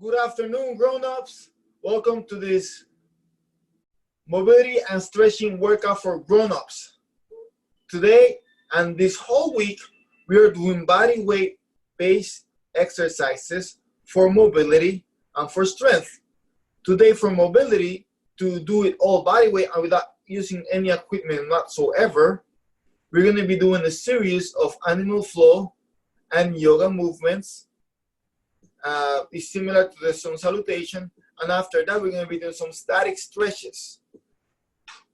Good afternoon, grown-ups. Welcome to this mobility and stretching workout for grown-ups. Today and this whole week, we are doing body weight based exercises for mobility and for strength. Today for mobility, to do it all body weight and without using any equipment whatsoever, we're going to be doing a series of animal flow and yoga movements. Is similar to the sun salutation, and after that we're going to be doing some static stretches.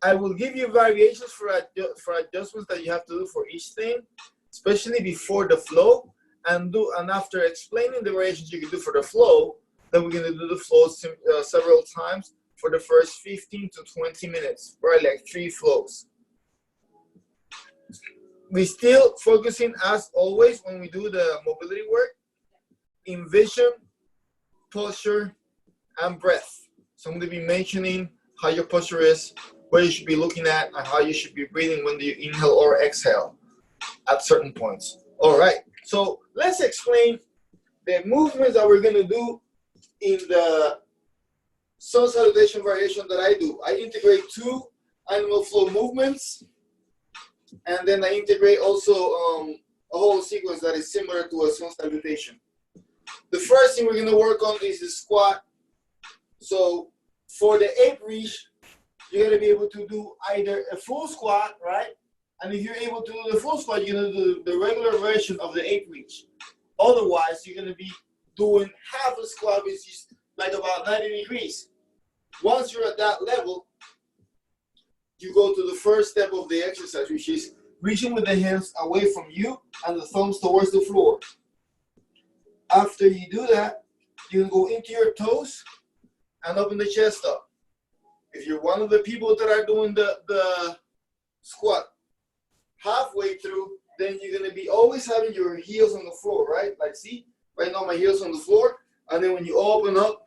I will give you variations for adjustments that you have to do for each thing, especially before the flow, and after explaining the variations you can do for the flow, then we're going to do the flow several times for the first 15 to 20 minutes, right? Like 3 flows. We still focusing, as always, when we do the mobility work, in vision, posture, and breath. So I'm going to be mentioning how your posture is, where you should be looking at, and how you should be breathing when you inhale or exhale at certain points. All right, so let's explain the movements that we're going to do in the sun salutation variation that I do. I integrate 2 animal flow movements, and then I integrate also a whole sequence that is similar to a sun salutation. The first thing we're going to work on is the squat. So for the ape reach, you're going to be able to do either a full squat, right? And if you're able to do the full squat, you're going to do the regular version of the ape reach. Otherwise, you're going to be doing half a squat, which is like about 90 degrees. Once you're at that level, you go to the first step of the exercise, which is reaching with the hands away from you and the thumbs towards the floor. After you do that, you can go into your toes and open the chest up. If you're one of the people that are doing the squat halfway through, then you're going to be always having your heels on the floor, right? Like, see, right now my heels on the floor. And then when you open up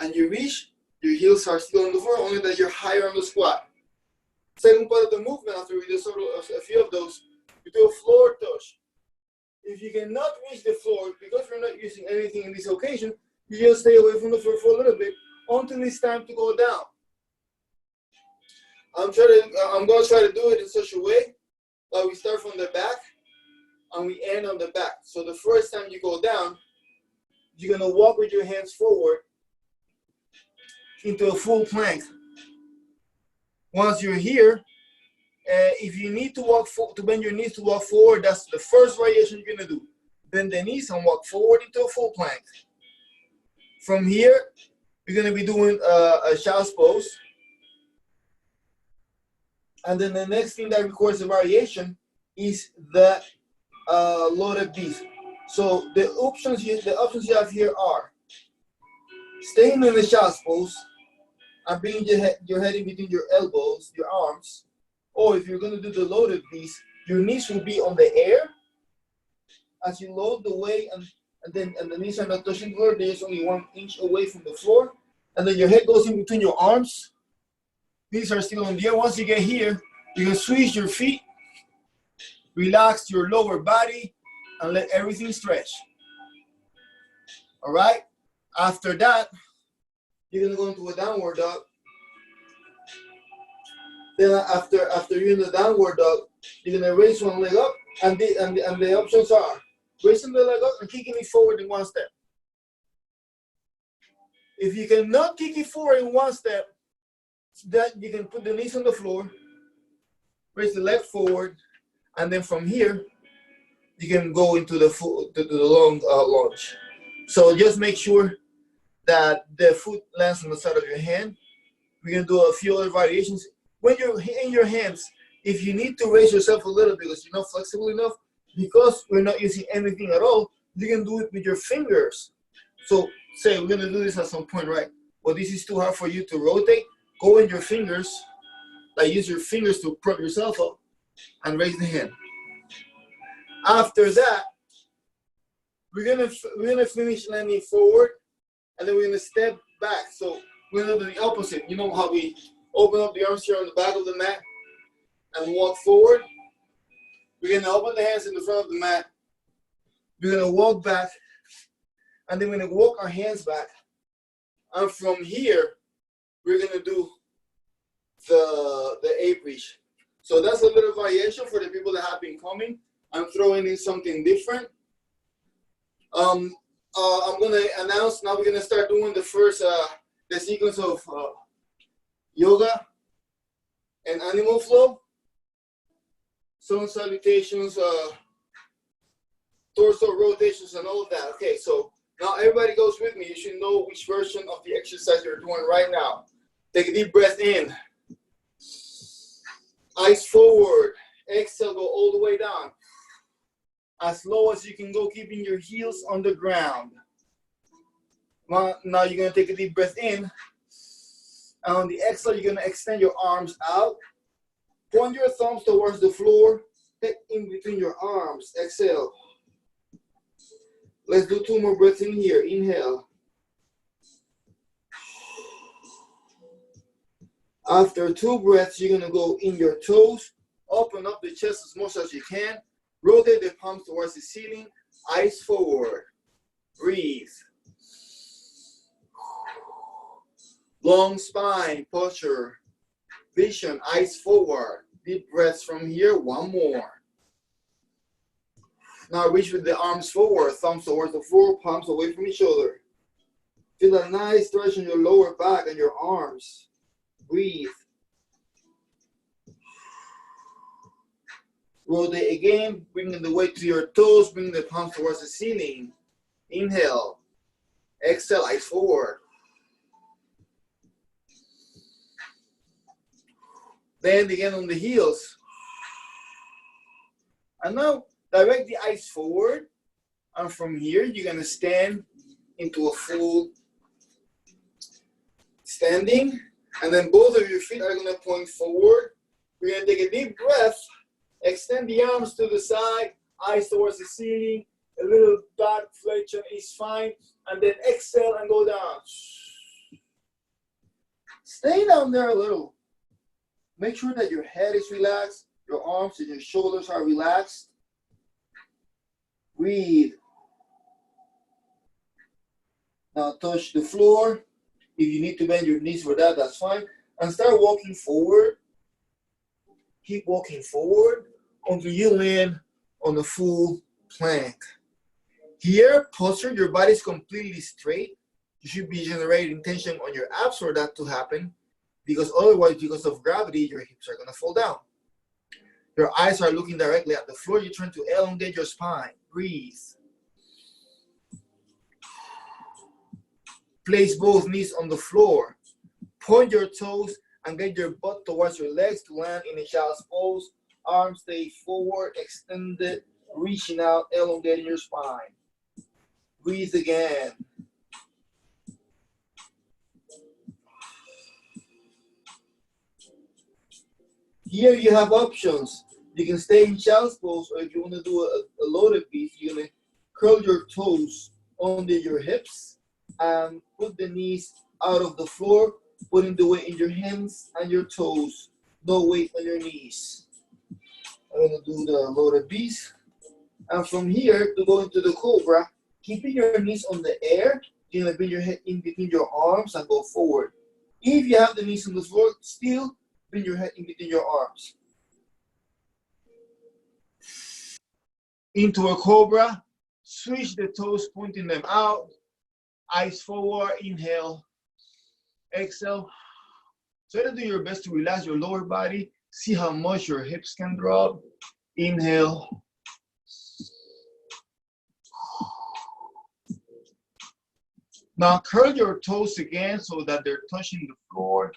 and you reach, your heels are still on the floor, only that you're higher on the squat. Second part of the movement, after we do a few of those, we do a floor touch. If you cannot reach the floor, because we're not using anything in this occasion, you just stay away from the floor for a little bit until it's time to go down. I'm going to try to do it in such a way that we start from the back and we end on the back. So the first time you go down, you're going to walk with your hands forward into a full plank. Once you're here, if you need to bend your knees to walk forward, that's the first variation you're going to do. Bend the knees and walk forward into a full plank. From here, you're going to be doing a child's pose. And then the next thing that requires a variation is the loaded beast. So the options you have here are staying in the child's pose and bringing your head in between your elbows, your arms. Or if you're going to do the loaded beast, your knees will be on the air as you load the weight, and the knees are not touching the floor. They're just only 1 inch away from the floor. And then your head goes in between your arms. Knees are still on the air. Once you get here, you can switch your feet, relax your lower body, and let everything stretch. All right? After that, you're going to go into a downward dog. Then after you're in the downward dog, you're gonna raise one leg up, and the options are raising the leg up and kicking it forward in 1 step. If you cannot kick it forward in 1 step, that you can put the knees on the floor, raise the leg forward, and then from here you can go into the long lunge. So just make sure that the foot lands on the side of your hand. We're gonna do a few other variations. When you're in your hands, if you need to raise yourself a little bit because you're not flexible enough, because we're not using anything at all, you can do it with your fingers. So say we're going to do this at some point, right? Well, this is too hard for you to rotate. Go in your fingers, like use your fingers to prop yourself up and raise the hand. After that, we're gonna finish landing forward, and then we're gonna step back. So we're gonna do the opposite. You know how we open up the arms here on the back of the mat and walk forward? We're gonna open the hands in the front of the mat. We're gonna walk back And then we're gonna walk our hands back. And from here, we're gonna do the A-bridge. So that's a little variation for the people that have been coming. I'm throwing in something different. I'm gonna announce now we're gonna start doing the first the sequence of yoga and animal flow. Sun salutations, torso rotations, and all of that. Okay, so now everybody goes with me. You should know which version of the exercise you're doing right now. Take a deep breath in. Eyes forward. Exhale, go all the way down. As low as you can go, keeping your heels on the ground. Now you're going to take a deep breath in. And on the exhale, you're going to extend your arms out. Point your thumbs towards the floor. Head in between your arms. Exhale. Let's do 2 more breaths in here. Inhale. After 2 breaths, you're going to go in your toes. Open up the chest as much as you can. Rotate the palms towards the ceiling. Eyes forward. Breathe. Long spine, posture. Vision, eyes forward. Deep breaths from here. 1 more. Now reach with the arms forward. Thumbs towards the floor. Palms away from each other. Feel a nice stretch in your lower back and your arms. Breathe. Rotate again, bringing the weight to your toes, bring the palms towards the ceiling. Inhale. Exhale, eyes forward. Then again on the heels. And now direct the eyes forward. And from here, you're going to stand into a full standing. And then both of your feet are going to point forward. We're going to take a deep breath. Extend the arms to the side, eyes towards the ceiling. A little back flexion is fine. And then exhale and go down. Stay down there a little. Make sure that your head is relaxed, your arms and your shoulders are relaxed. Breathe. Now touch the floor. If you need to bend your knees for that, that's fine. And start walking forward. Keep walking forward until you land on a full plank. Here, posture, your body is completely straight. You should be generating tension on your abs for that to happen, because otherwise, because of gravity, your hips are going to fall down. Your eyes are looking directly at the floor. You're trying to elongate your spine. Breathe. Place both knees on the floor. Point your toes and get your butt towards your legs to land in a child's pose. Arms stay forward, extended, reaching out, elongating your spine. Breathe again. Here you have options. You can stay in child's pose, or if you want to do a loaded piece, you're going to curl your toes under your hips and put the knees out of the floor, putting the weight in your hands and your toes. No weight on your knees. I'm going to do the loaded piece. And from here, to go into the cobra, keeping your knees on the air, you're going to bring your head in between your arms and go forward. If you have the knees on the floor, still bring your head in between your arms. Into a cobra, switch the toes, pointing them out. Eyes forward, inhale. Exhale. Try to do your best to relax your lower body. See how much your hips can drop. Inhale. Now curl your toes again so that they're touching the floor.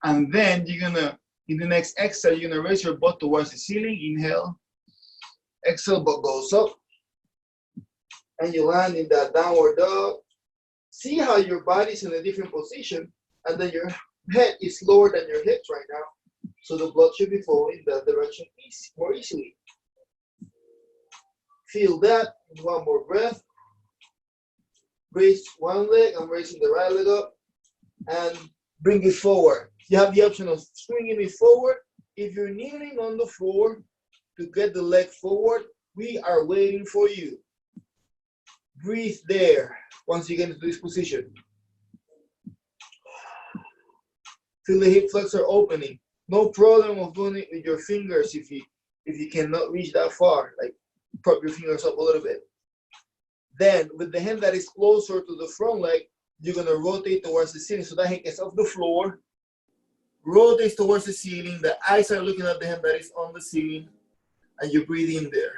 And then you're gonna, in the next exhale, you're gonna raise your butt towards the ceiling. Inhale. Exhale, butt goes up. And you land in that downward dog. See how your body's in a different position, and then your head is lower than your hips right now. So the blood should be flowing in that direction more easily. Feel that. One more breath. Raise one leg. I'm raising the right leg up. And bring it forward. You have the option of swinging it forward. If you're kneeling on the floor to get the leg forward, we are waiting for you. Breathe there once you get into this position. Feel the hip flexor opening. No problem of doing it with your fingers if you cannot reach that far. Like prop your fingers up a little bit. Then with the hand that is closer to the front leg, you're gonna rotate towards the ceiling. So that hand gets off the floor, rotates towards the ceiling. The eyes are looking at the hand that is on the ceiling, and you breathe in there.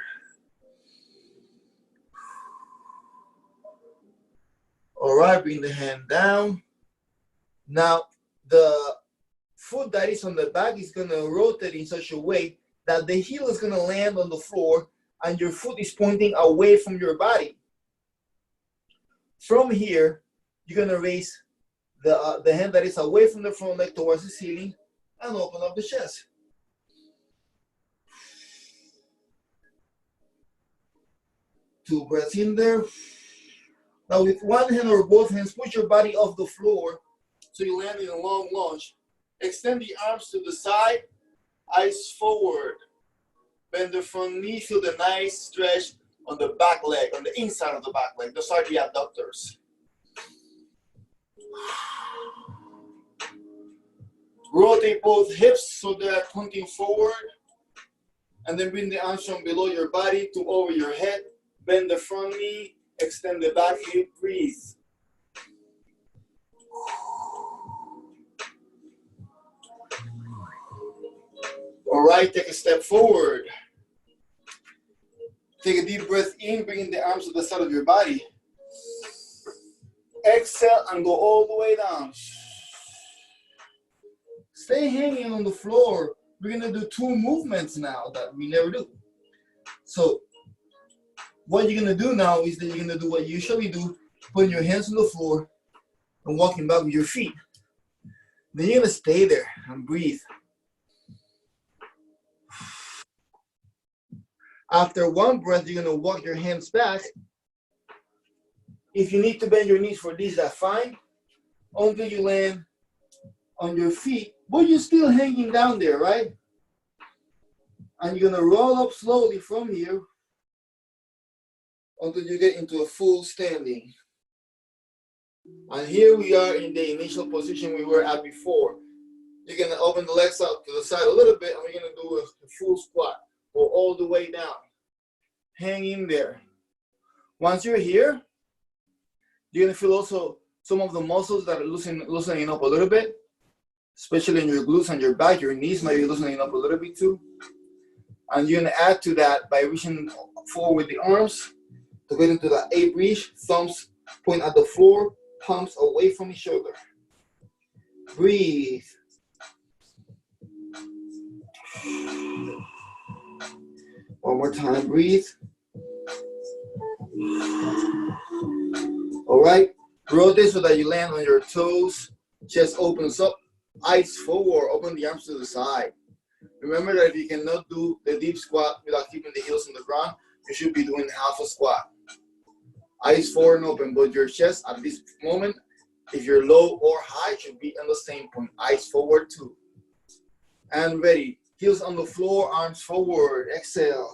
All right, bring the hand down. Now, the foot that is on the back is gonna rotate in such a way that the heel is gonna land on the floor and your foot is pointing away from your body. From here, you're gonna raise the hand that is away from the front leg towards the ceiling and open up the chest. 2 breaths in there. Now with one hand or both hands, push your body off the floor so you land in a long lunge. Extend the arms to the side, eyes forward. Bend the front knee, feel the nice stretch on the back leg, on the inside of the back leg. Those are the abductors. Rotate both hips so they're pointing forward. And then bring the arms from below your body to over your head. Bend the front knee, extend the back hip, breathe. All right, take a step forward. Take a deep breath in, bringing the arms to the side of your body. Exhale and go all the way down. Stay hanging on the floor. We're gonna do 2 movements now that we never do. So what you're gonna do now is that you're gonna do what you usually do, putting your hands on the floor and walking back with your feet. Then you're gonna stay there and breathe. After 1 breath, you're gonna walk your hands back. If you need to bend your knees for this, that's fine. Until you land on your feet, but you're still hanging down there, right? And you're gonna roll up slowly from here until you get into a full standing. And here we are in the initial position we were at before. You're gonna open the legs up to the side a little bit, and we're gonna do a full squat. Go all the way down. Hang in there. Once you're here, you're gonna feel also some of the muscles that are loosening up a little bit, especially in your glutes and your back. Your knees might be loosening up a little bit too. And you're gonna add to that by reaching forward with the arms to get into that A reach. Thumbs point at the floor, palms away from each other. Breathe. One more time, breathe. All right, rotate so that you land on your toes. Chest opens up, eyes forward, open the arms to the side. Remember that if you cannot do the deep squat without keeping the heels on the ground, you should be doing half a squat. Eyes forward and open, but your chest at this moment, if you're low or high, should be on the same point. Eyes forward too. And ready. Heels on the floor, arms forward. Exhale.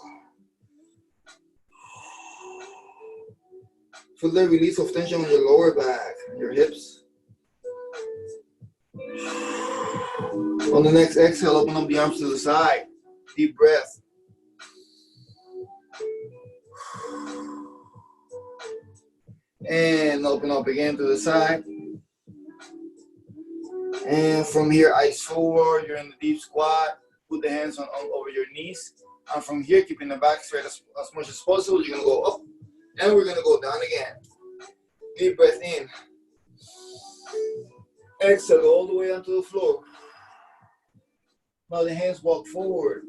Feel the release of tension on your lower back, your hips. On the next exhale, open up the arms to the side. Deep breath. And open up again to the side. And from here, eyes forward. You're in the deep squat. Put the hands on over your knees. And from here, keeping the back straight as much as possible. You're going to go up. And we're going to go down again. Deep breath in. Exhale all the way onto the floor. Now the hands walk forward.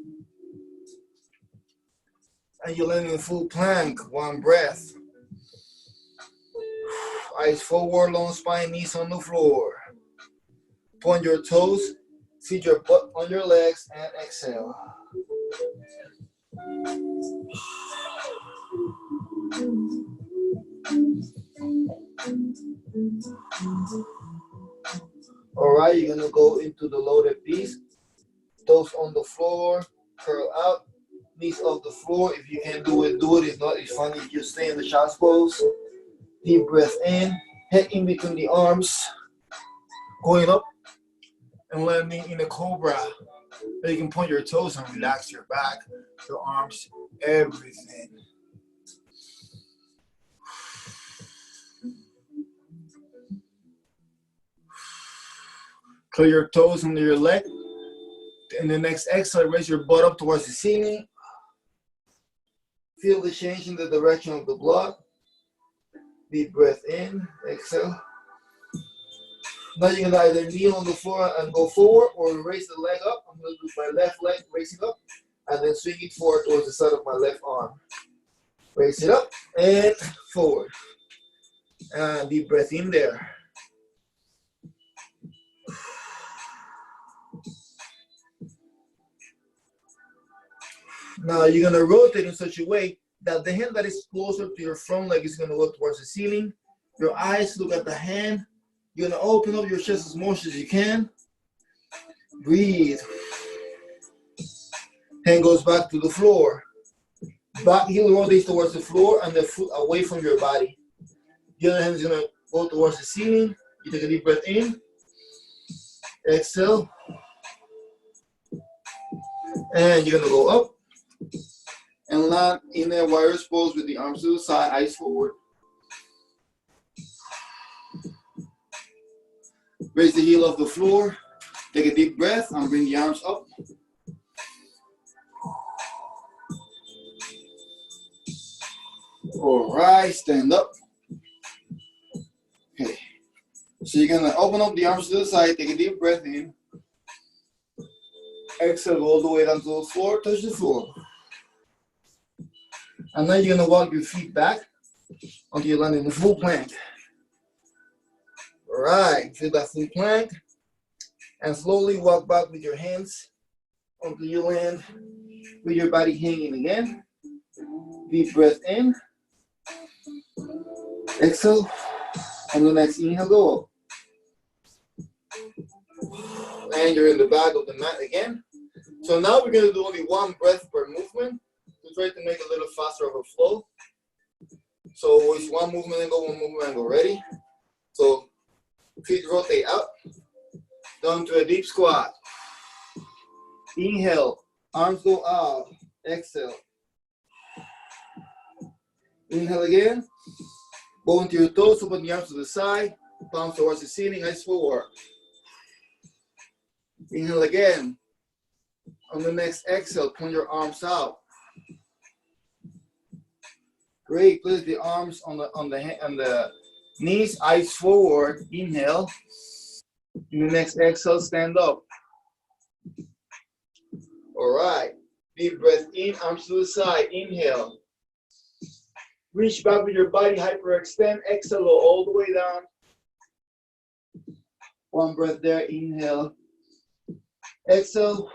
And you land in full plank. 1 breath. Eyes forward, long spine, knees on the floor. Point your toes, seat your butt on your legs, and exhale. All right, you're gonna go into the loaded piece. Toes on the floor, curl out, knees off the floor. If you can't do it, do it. If not, it's fine if you stay in the child's pose. Deep breath in, head in between the arms, going up and landing in a cobra. Then you can point your toes and relax your back, your arms, everything. Clear your toes under your leg. In the next exhale, raise your butt up towards the ceiling. Feel the change in the direction of the blood. Deep breath in, exhale. Now you're gonna either kneel on the floor and go forward or raise the leg up. I'm gonna do my left leg raising up and then swing it forward towards the side of my left arm. Raise it up and forward. And deep breath in there. Now you're gonna rotate in such a way that the hand that is closer to your front leg is gonna look towards the ceiling. Your eyes look at the hand. You're gonna open up your chest as much as you can. Breathe. Hand goes back to the floor. Back heel rotates towards the floor and the foot away from your body. The other hand is gonna go towards the ceiling. You take a deep breath in. Exhale. And you're gonna go up and land in a warrior's pose with the arms to the side, eyes forward. Raise the heel off the floor. Take a deep breath and bring the arms up. All right, stand up. Okay. So you're gonna open up the arms to the side, take a deep breath in. Exhale, go all the way down to the floor, touch the floor. And then you're gonna walk your feet back until you land in the full plank. All right, feel that full plank. And slowly walk back with your hands until you land with your body hanging again. Deep breath in. Exhale. On the next inhale, go up. And you're in the back of the mat again. So now we're going to do only one breath per movement to try to make a little faster of a flow. So it's one movement and go, one movement and go. Ready? So feet rotate up, down to a deep squat. Inhale, arms go out. Exhale. Inhale again. Go into your toes, open the arms to the side, palms towards the ceiling, eyes forward. Inhale again. On the next exhale, point your arms out. Great. Place the arms on the knees, eyes forward. Inhale. In the next exhale, stand up. All right. Deep breath in, arms to the side. Inhale. Reach back with your body, hyperextend. Exhale, all the way down. One breath there. Inhale. Exhale.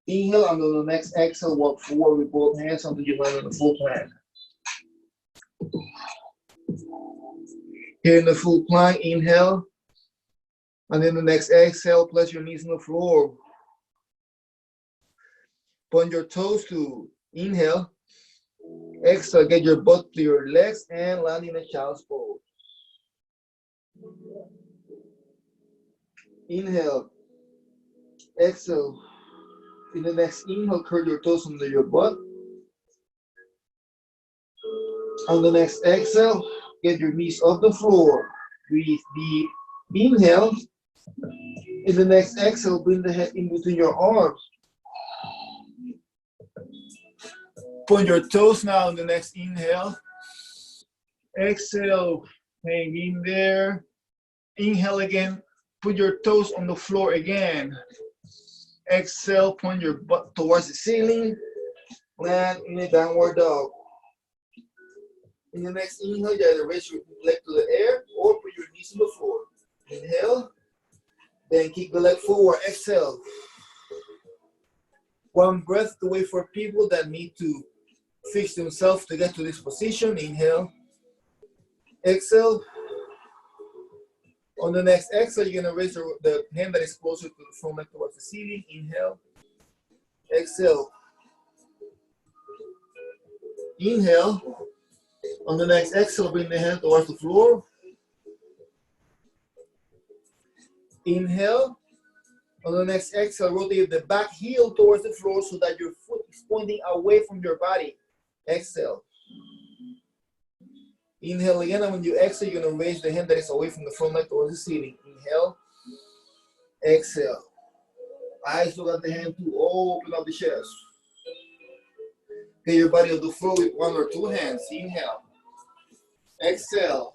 Inhale, and on the next exhale, walk forward with both hands until you land on the full plank. Here in the full plank, inhale. And then the next exhale, place your knees on the floor. Point your toes to inhale. Exhale, get your butt to your legs and land in a child's pose. Inhale. Exhale. In the next inhale, curl your toes under your butt. On the next exhale, get your knees off the floor. Breathe deep. Inhale. In the next exhale, bring the head in between your arms. Point your toes now in the next inhale. Exhale, hang in there. Inhale again. Put your toes on the floor again. Exhale, point your butt towards the ceiling. Land in a downward dog. In the next inhale, you either raise your leg to the air or put your knees on the floor. Inhale, then kick the leg forward. Exhale. One breath to wait for people that need to fix themselves to get to this position. Inhale. Exhale. On the next exhale, you're going to raise the hand that is closer to the front leg towards the ceiling. Inhale. Exhale. Inhale. On the next exhale, bring the hand towards the floor. Inhale. On the next exhale, rotate the back heel towards the floor so that your foot is pointing away from your body. Exhale. Inhale again, and when you exhale, you're going to raise the hand that is away from the front leg towards the ceiling. Inhale. Exhale. Eyes look at the hand to open up the chest. Get your body on the floor with one or two hands. Inhale. Exhale.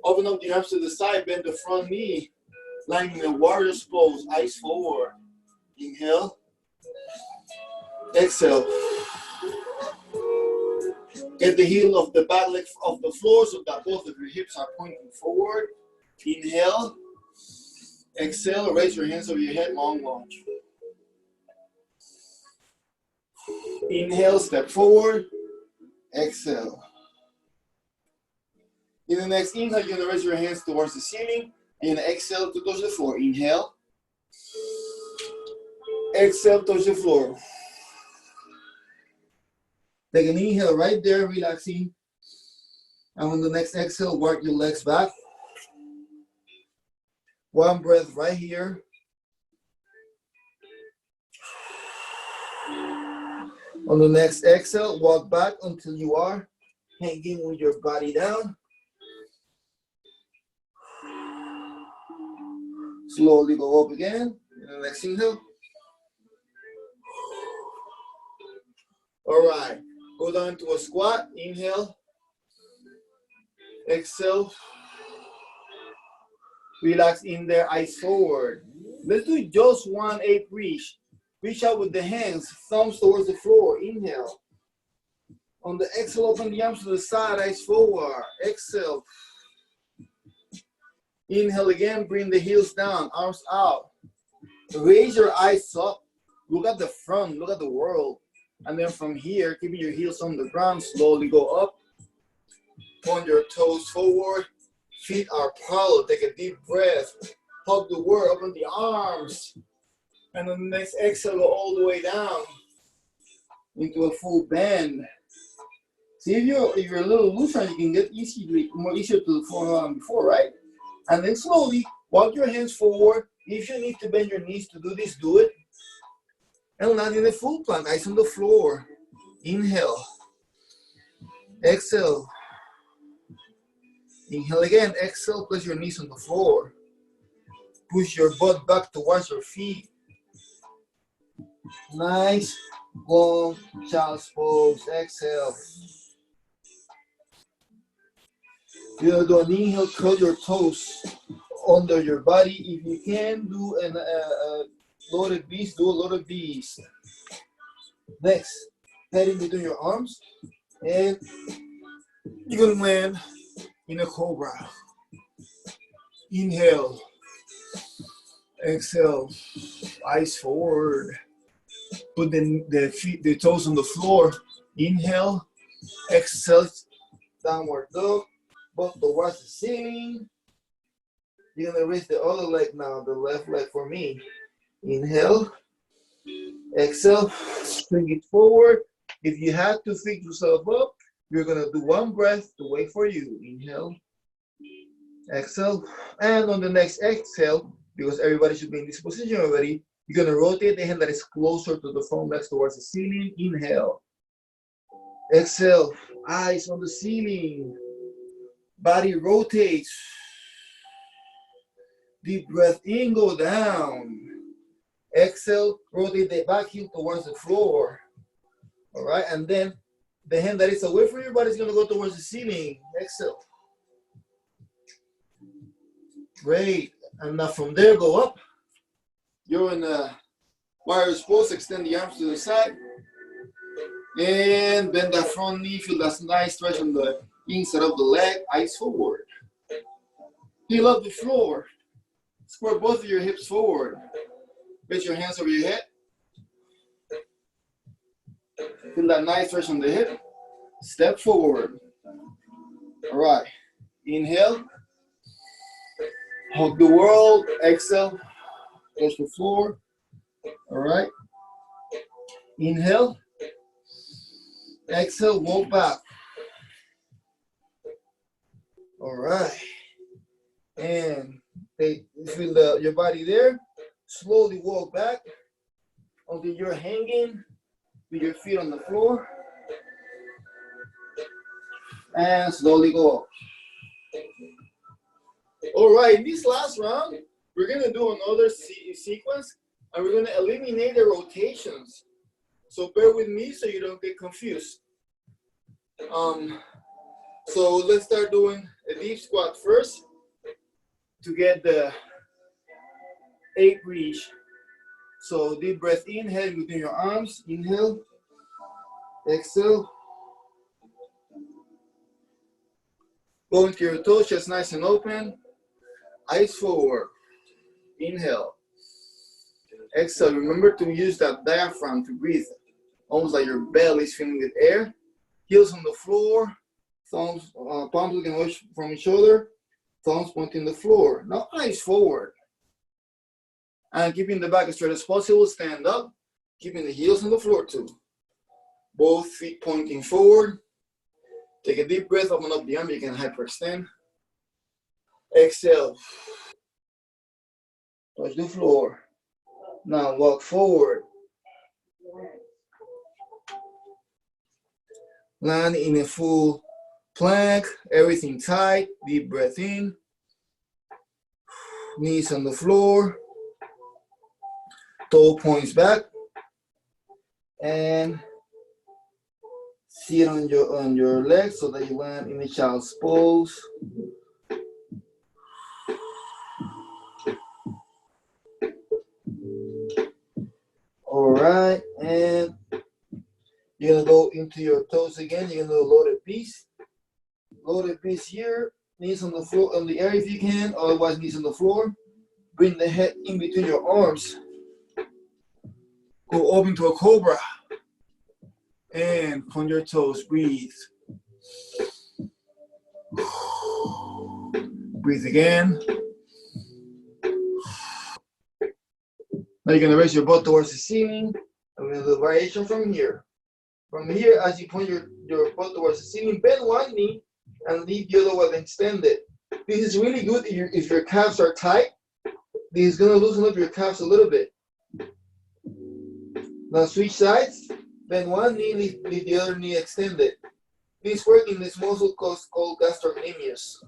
Open up the arms to the side, bend the front knee. Lying in a warrior's pose, eyes forward. Inhale. Exhale. Get the heel of the back leg off the floor so that both of your hips are pointing forward. Inhale. Exhale. Raise your hands over your head, long lunge. Inhale, step forward. Exhale. In the next inhale, you're going to raise your hands towards the ceiling. And exhale to touch the floor. Inhale. Exhale, touch the floor. Take an inhale right there, relaxing. And on the next exhale, work your legs back. One breath right here. On the next exhale, walk back until you are hanging with your body down. Slowly go up again. In the next inhale. All right. Go down to a squat. Inhale. Exhale. Relax in there. Eyes forward. Let's do just one ape reach. Reach out with the hands. Thumbs towards the floor. Inhale. On the exhale, open the arms to the side. Eyes forward. Exhale. Inhale again, bring the heels down, arms out. Raise your eyes up. Look at the front, look at the world. And then from here, keeping your heels on the ground, slowly go up. Point your toes forward. Feet are parallel. Take a deep breath. Hug the world, open the arms. And on the next exhale, go all the way down into a full bend. See, if you're a little looser, you can get more easier to the floor than before, right? And then slowly walk your hands forward. If you need to bend your knees to do this, do it. And land in a full plank, eyes on the floor. Inhale. Exhale. Inhale again. Exhale, place your knees on the floor. Push your butt back towards your feet. Nice, long, child's pose. Exhale. You're going to do an inhale, curl your toes under your body. If you can do a loaded beast, do a loaded beast. Next, head in between your arms. And you're going to land in a cobra. Inhale. Exhale. Eyes forward. Put the toes on the floor. Inhale. Exhale. Downward dog. Both towards the ceiling. You're going to raise the other leg now, the left leg for me. Inhale. Exhale. Bring it forward. If you have to fix yourself up, you're going to do one breath to wait for you. Inhale. Exhale. And on the next exhale, because everybody should be in this position already, you're going to rotate the hand that is closer to the front legs towards the ceiling. Inhale. Exhale. Eyes on the ceiling. Body rotates. Deep breath in, go down. Exhale, rotate the back heel towards the floor. All right, and then the hand that is away from your body is going to go towards the ceiling. Exhale. Great. And now from there, go up. You're in a warrior's pose. Extend the arms to the side. And bend that front knee. Feel that nice stretch on the inside of the leg. Eyes forward. Heel up the floor. Square both of your hips forward. Reach your hands over your head. Feel that nice stretch on the hip. Step forward. All right. Inhale. Hug the world. Exhale. Touch the floor. All right. Inhale. Exhale. Walk back. All right. And feel your body there. Slowly walk back until you're hanging with your feet on the floor. And slowly go up. All right, in this last round, we're gonna do another sequence, and we're gonna eliminate the rotations. So bear with me so you don't get confused. So let's start doing a deep squat first to get the 8 reach. So deep breath in, head within your arms, inhale, exhale. Go into your toes, chest nice and open. Eyes forward, inhale. Exhale, remember to use that diaphragm to breathe. Almost like your belly is filling with air. Heels on the floor, thumbs, palms looking away from each other, thumbs pointing the floor. Now eyes forward. And keeping the back as straight as possible, stand up, keeping the heels on the floor too. Both feet pointing forward. Take a deep breath, open up the arm, you can hyperextend. Exhale. Touch the floor. Now walk forward. Land in a full plank, everything tight, deep breath in. Knees on the floor. Toe points back. And sit on your legs so that you land in a child's pose. All right, and you're gonna go into your toes again. You're gonna do a loaded piece. Loaded piece here, knees on the floor, on the air if you can, otherwise knees on the floor. Bring the head in between your arms. Go up into a cobra. And point your toes, breathe. Breathe again. Now you're gonna raise your butt towards the ceiling. And we're gonna do a variation from here. From here, as you point your butt towards the ceiling, bend one knee and leave the other one extended. This is really good if your calves are tight. This is gonna loosen up your calves a little bit. Now switch sides. Bend one knee, leave the other knee extended. This work in this muscle called gastrocnemius.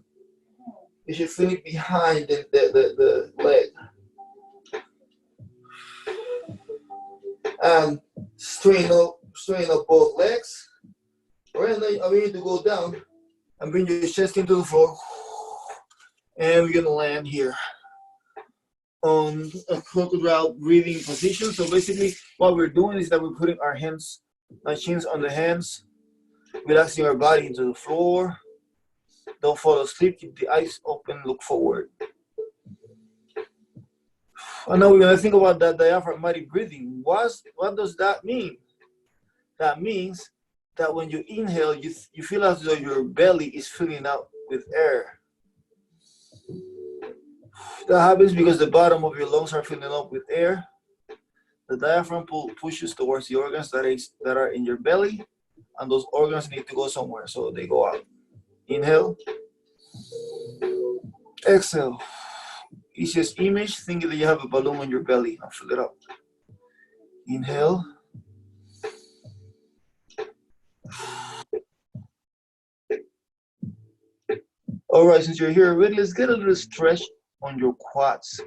You should feel it behind the leg. And straighten up both legs. All right, now I want you to go down and bring your chest into the floor. And we're gonna land here on a crocodile breathing position. So basically what we're doing is that we're putting our hands, our chins on the hands, relaxing our body into the floor. Don't fall asleep, keep the eyes open, look forward. And now we're gonna think about that diaphragmatic breathing. What does that mean? That means that when you inhale, you feel as though your belly is filling up with air. That happens because the bottom of your lungs are filling up with air. The diaphragm pushes towards the organs that are in your belly, and those organs need to go somewhere, so they go out. Inhale. Exhale. Easiest image, think that you have a balloon on your belly and fill it up. Inhale. All right, since you're here already, let's get a little stretch on your quads.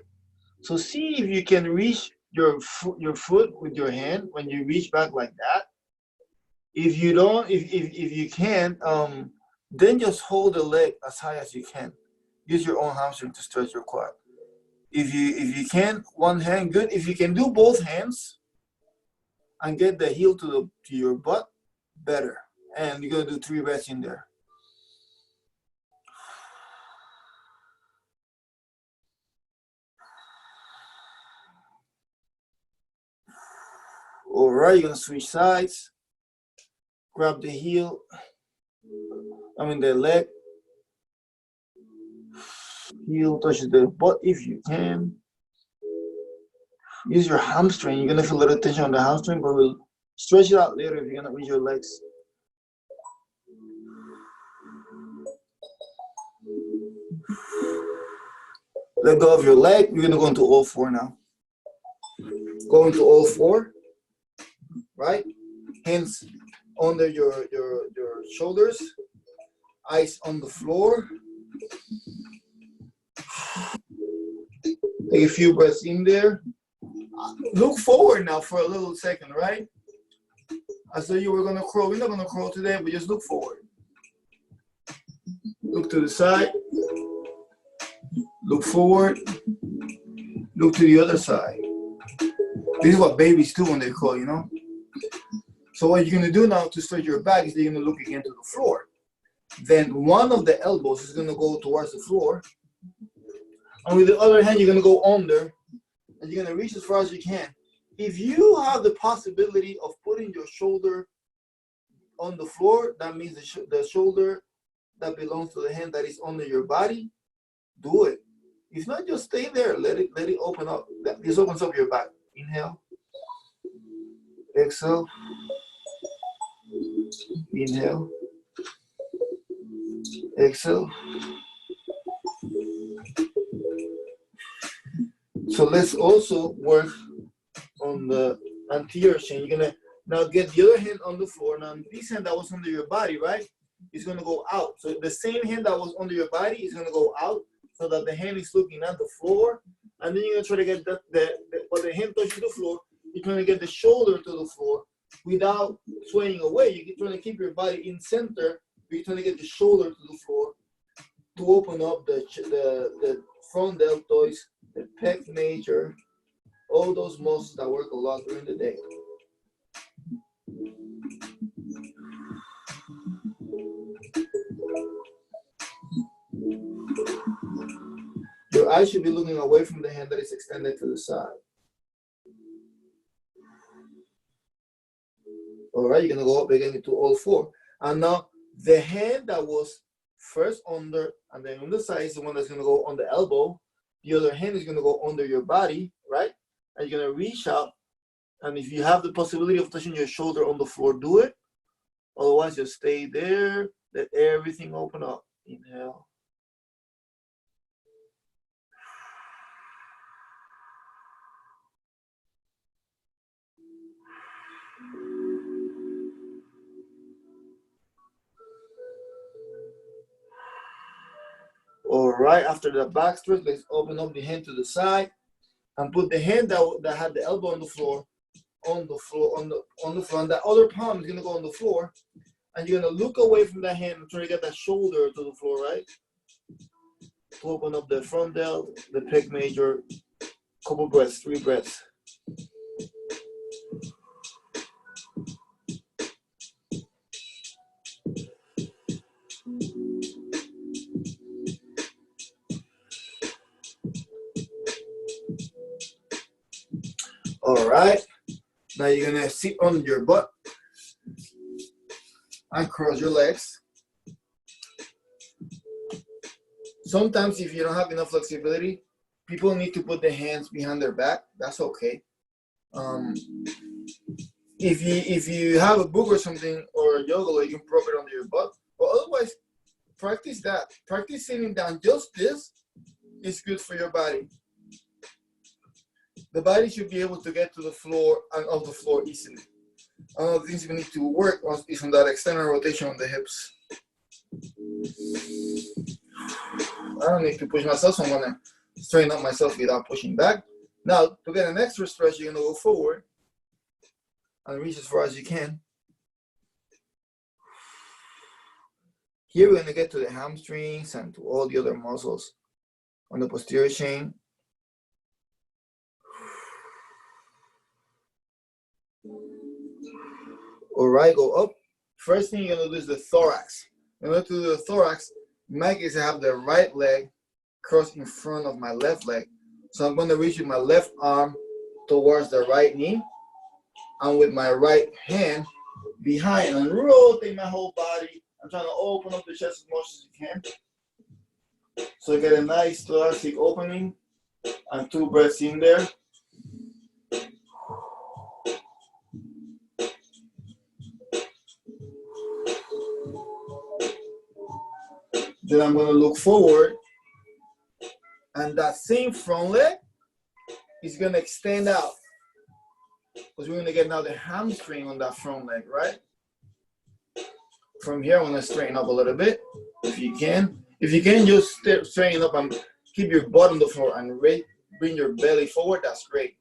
So see if you can reach your foot with your hand when you reach back like that. If you don't, if you can't, then just hold the leg as high as you can. Use your own hamstring to stretch your quad. If you can, one hand, good. If you can do both hands and get the heel to your butt, better. And you're gonna do 3 breaths in there. All right, you're gonna switch sides. Grab the heel, the leg. Heel touches the butt if you can. Use your hamstring. You're gonna feel a little tension on the hamstring, but we'll stretch it out later if you're gonna reach your legs. Let go of your leg. You're gonna go into all four now. Go into all four, right? Hands under your shoulders, eyes on the floor. Take a few breaths in there. Look forward now for a little second, right? As though you were gonna crawl. We're not gonna crawl today, but just look forward. Look to the side. Look forward. Look to the other side. This is what babies do when they crawl, you know? So what you're gonna do now to stretch your back is you're gonna look again to the floor. Then one of the elbows is gonna go towards the floor. And with the other hand, you're gonna go under and you're gonna reach as far as you can. If you have the possibility of putting your shoulder on the floor, that means the shoulder that belongs to the hand that is under your body, do it. If not, just stay there. Let it open up. This opens up your back. Inhale. Exhale. Inhale. Exhale. So let's also work on the anterior chain. You're gonna now get the other hand on the floor. Now this hand that was under your body, right, is gonna go out. So the same hand that was under your body is gonna go out so that the hand is looking at the floor. And then you're gonna try to get while the hand touches the floor, you're trying to get the shoulder to the floor without swaying away. You're trying to keep your body in center, but you're trying to get the shoulder to the floor to open up the front deltoids, the pec major, all those muscles that work a lot during the day. Your eyes should be looking away from the hand that is extended to the side. All right, you're gonna go up again into all four. And now the hand that was first under and then on the side is the one that's gonna go on the elbow. The other hand is gonna go under your body, right? And you're gonna reach out. And if you have the possibility of touching your shoulder on the floor, do it. Otherwise, just stay there. Let everything open up. Inhale. All right, after the back stretch, let's open up the hand to the side and put the hand that had the elbow on the floor, on the floor. And that other palm is gonna go on the floor. And you're gonna look away from that hand and try to get that shoulder to the floor, right? To open up the front delt, the pec major, couple breaths, 3 breaths. All right, now you're gonna sit on your butt and cross your legs. Sometimes if you don't have enough flexibility, people need to put their hands behind their back. That's okay. If you have a book or something or a yoga, you can prop it under your butt. But otherwise, practice that. Practice sitting down. Just this is good for your body. The body should be able to get to the floor and off the floor easily. One of the things we need to work on is on that external rotation on the hips. I don't need to push myself, so I'm gonna straighten up myself without pushing back. Now, to get an extra stretch, you're gonna go forward and reach as far as you can. Here we're gonna get to the hamstrings and to all the other muscles on the posterior chain. All right, go up. First thing you're gonna do is the thorax. In order to do the thorax, in my case, I have the right leg crossed in front of my left leg. So I'm gonna reach with my left arm towards the right knee and with my right hand behind and rotate my whole body. I'm trying to open up the chest as much as you can. So get a nice thoracic opening and 2 breaths in there. Then I'm going to look forward And that same front leg is gonna extend out. Because we're gonna get now the hamstring on that front leg, right? From here, I'm gonna straighten up a little bit, if you can. If you can, just straighten up and keep your butt on the floor and bring your belly forward, that's great.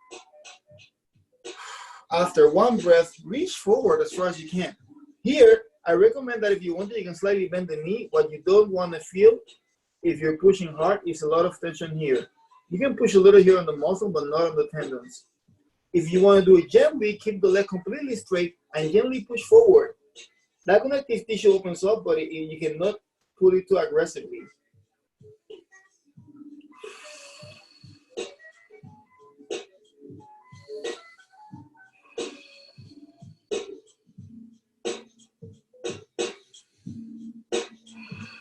After one breath, reach forward as far as you can. Here, I recommend that if you want to, you can slightly bend the knee. What you don't want to feel, if you're pushing hard, is a lot of tension here. You can push a little here on the muscle, but not on the tendons. If you want to do it gently, keep the leg completely straight and gently push forward. That connective tissue opens up, but you cannot pull it too aggressively.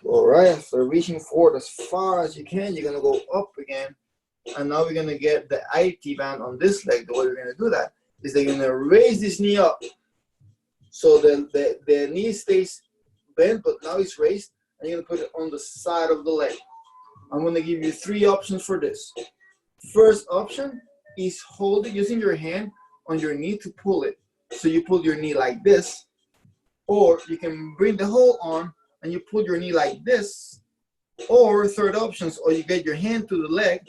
All right, so reaching forward as far as you can, you're gonna go up again. And now we're gonna get the IT band on this leg. The way we're gonna do that is they're gonna raise this knee up. So the knee stays bent, but now it's raised, and you're gonna put it on the side of the leg. I'm gonna give you 3 options for this. First option is hold it using your hand on your knee to pull it. So you pull your knee like this, or you can bring the whole arm and you pull your knee like this, or third options, or you get your hand to the leg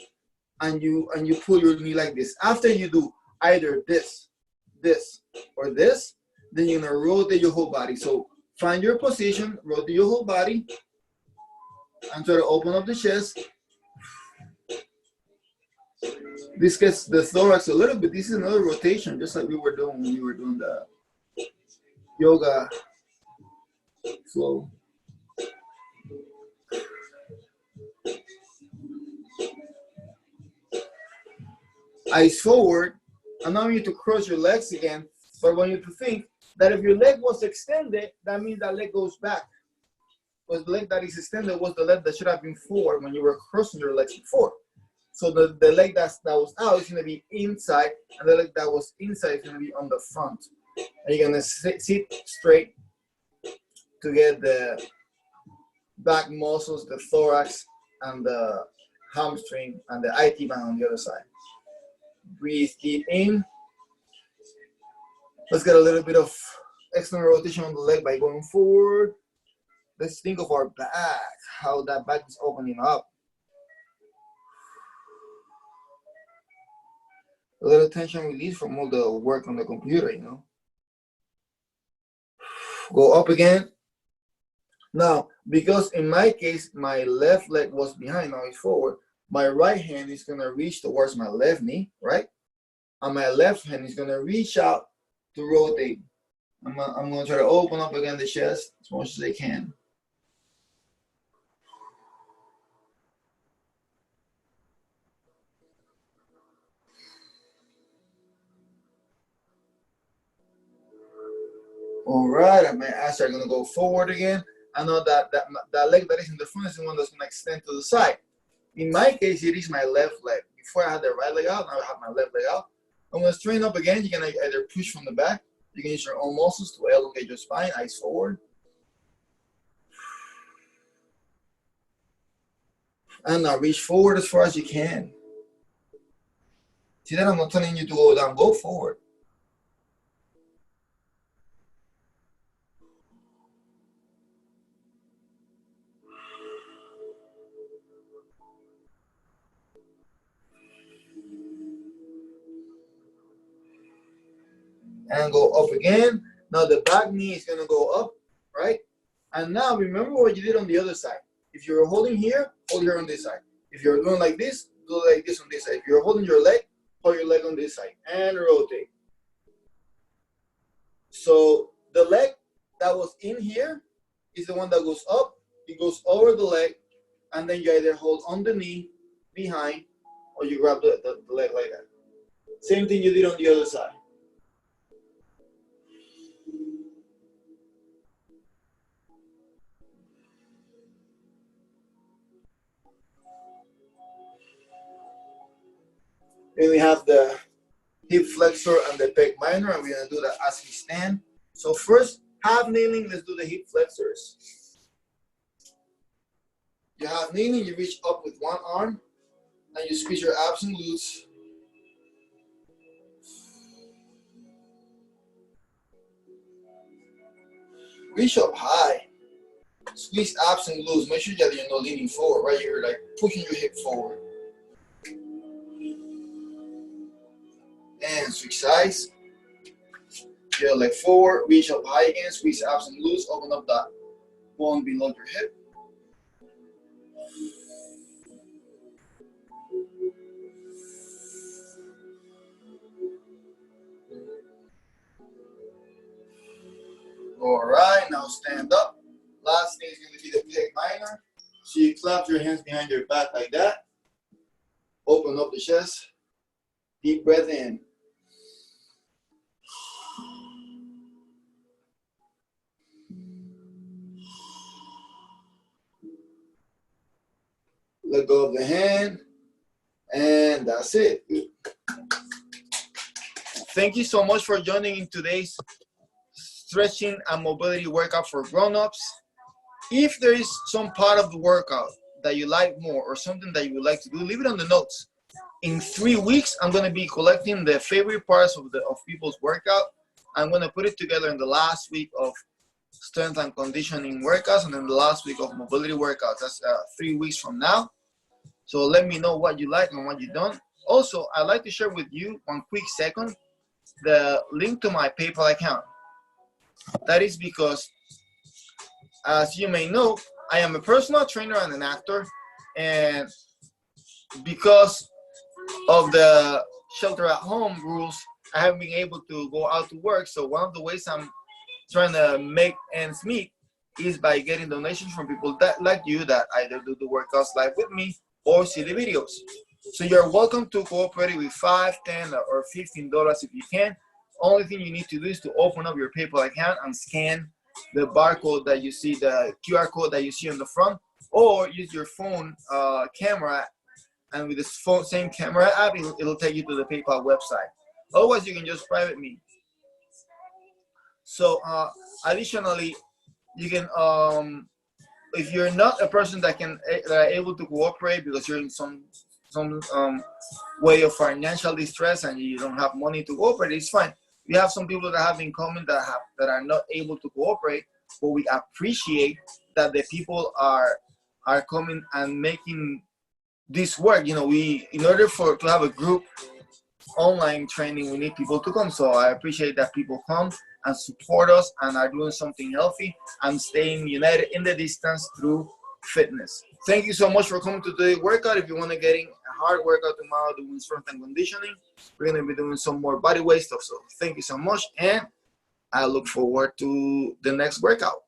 and you pull your knee like this. After you do either this, or this, then you're gonna rotate your whole body. So find your position, rotate your whole body, and try to open up the chest. This gets the thorax a little bit. This is another rotation, just like we were doing when we were doing the yoga flow. Eyes forward, and now you need to cross your legs again. But I want you to think that if your leg was extended, that means that leg goes back. Because the leg that is extended was the leg that should have been forward when you were crossing your legs before. So the leg that was out is going to be inside, and the leg that was inside is going to be on the front. And you're going to sit straight to get the back muscles, the thorax, and the hamstring, and the IT band on the other side. Breathe deep in. Let's get a little bit of external rotation on the leg by going forward. Let's think of our back, how that back is opening up. A little tension release from all the work on the computer, you know. Go up again. Now, because in my case, my left leg was behind, now it's forward, my right hand is gonna reach towards my left knee, right? And my left hand is gonna reach out to rotate. I'm gonna try to open up again the chest as much as I can. All right, and my ass are gonna go forward again. I know that leg that is in the front is the one that's gonna extend to the side. In my case, it is my left leg. Before I had the right leg out, now I have my left leg out. I'm gonna straighten up again. You can either push from the back, you can use your own muscles to elongate your spine, eyes forward. And now reach forward as far as you can. See that I'm not telling you to go down, go forward. And go up again. Now the back knee is gonna go up, right? And now remember what you did on the other side. If you're holding here, hold here on this side. If you're doing like this, do like this on this side. If you're holding your leg, hold your leg on this side and rotate. So the leg that was in here is the one that goes up, it goes over the leg, and then you either hold on the knee behind or you grab the leg like that. Same thing you did on the other side. Then we have the hip flexor and the pec minor, and we're gonna do that as we stand. So first, half kneeling, let's do the hip flexors. You have kneeling, you reach up with one arm, and you squeeze your abs and glutes. Reach up high. Squeeze abs and glutes. Make sure that you're not leaning forward, right? You're like pushing your hip forward. And switch sides. Get your leg forward. Reach up high again. Squeeze abs and glutes. Open up that bone below your hip. All right, now stand up. Last thing is going to be the pec minor. So you clap your hands behind your back like that. Open up the chest. Deep breath in. Let go of the hand. And that's it. Thank you so much for joining in today's stretching and mobility workout for grown-ups. If there is some part of the workout that you like more or something that you would like to do, leave it on the notes. In 3 weeks, I'm going to be collecting the favorite parts of people's workout. I'm going to put it together in the last week of strength and conditioning workouts and then the last week of mobility workouts. That's 3 weeks from now. So let me know what you like and what you don't. Also, I'd like to share with you, 1 quick second, the link to my PayPal account. That is because, as you may know, I am a personal trainer and an actor, and because of the shelter at home rules, I haven't been able to go out to work. So one of the ways I'm trying to make ends meet is by getting donations from people that like you that either do the workouts live with me or see the videos. So you're welcome to cooperate with $5, $10, or $15 if you can. Only thing you need to do is to open up your PayPal account and scan the barcode that you see, the QR code that you see on the front, or use your phone camera, and with this same camera app, it'll take you to the PayPal website. Otherwise, you can just private me. So additionally, you can, if you're not a person that are able to cooperate because you're in some way of financial distress and you don't have money to cooperate, it's fine. We have some people that have in common that are not able to cooperate, but we appreciate that the people are coming and making this work. You know, in order to have a group online training, we need people to come. So I appreciate that people come and support us and are doing something healthy and staying united in the distance through fitness. Thank you so much for coming to today's workout. If you want to get in a hard workout tomorrow doing strength and conditioning, we're going to be doing some more body weight stuff. So thank you so much, and I look forward to the next workout.